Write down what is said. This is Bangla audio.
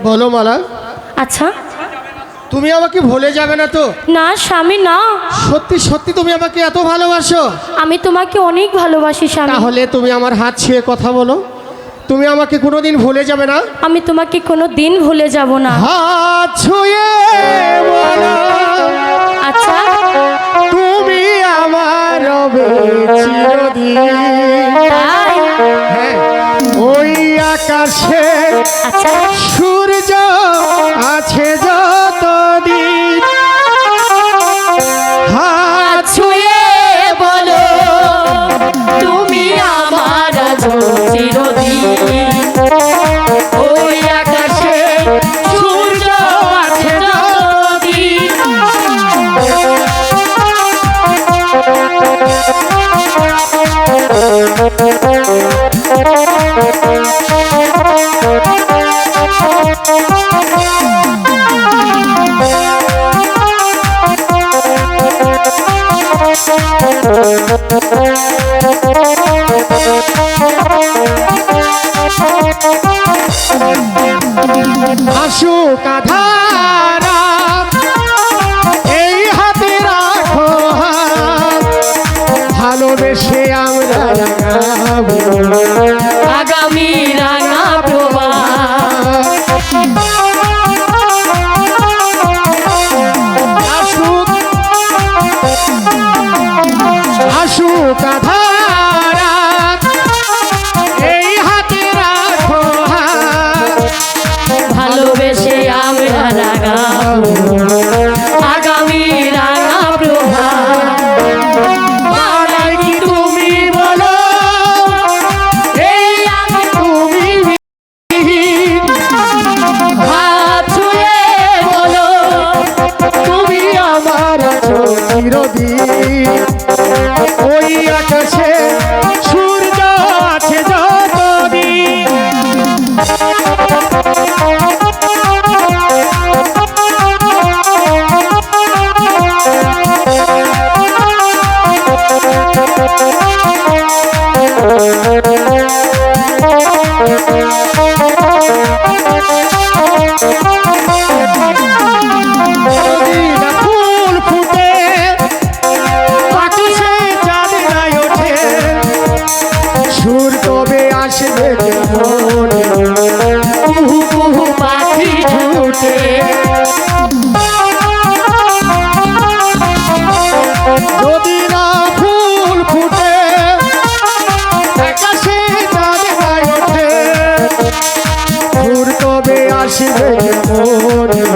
বলো মালা। আচ্ছা, তুমি আমাকে ভুলে যাবে না তো? না স্বামী না। সত্যি সত্যি তুমি আমাকে এত ভালোবাসো? আমি তোমাকে অনেক ভালোবাসি স্বামী। তাহলে তুমি আমার হাত ছুঁয়ে কথা বলো, তুমি আমাকে কোনোদিন ভুলে যাবে না? আমি তোমাকে কোনো দিন ভুলে যাব না। হাত ছুঁয়ে বলো, আচ্ছা, তুমি আমার রবে চিরদিন। তাই? হ্যাঁ, ওই আকাশে আচ্ছা, সূর্য আছে যতদিন, হাত ছুঁয়ে বলো তুমি আমার চিরদিন। ওই আকাশে সূর্য আছে যতদিন। আসুক আধারা এই হাতে রাখো হাত, ভালোবেসে আমরা রাঙাবো আগামী রাঙা প্রভাত। আসুক আসুক আধারা এই হাতে রাখো হাত, ভালোবেসে আমরা রাগাবো আগামী রাঙা প্রভাত। পাড়ায় কি তুমি বলো, এই আমি তুমি বিহীন, হাত ছুঁয়ে বলো তুমি আমার আছো চিরদিন। ওই আকাশে সূর্য আছে যতদিন, যদি না ফুল ফুটে আকাশে চাঁদ নাই ওঠে, সুর কবে আসবে মনে, কুহু কুহু পাখি ঝুটে। যদি না ফুল ফুটে আকাশে চাঁদ নাই ওঠে, সুর কবে আসবে মনে,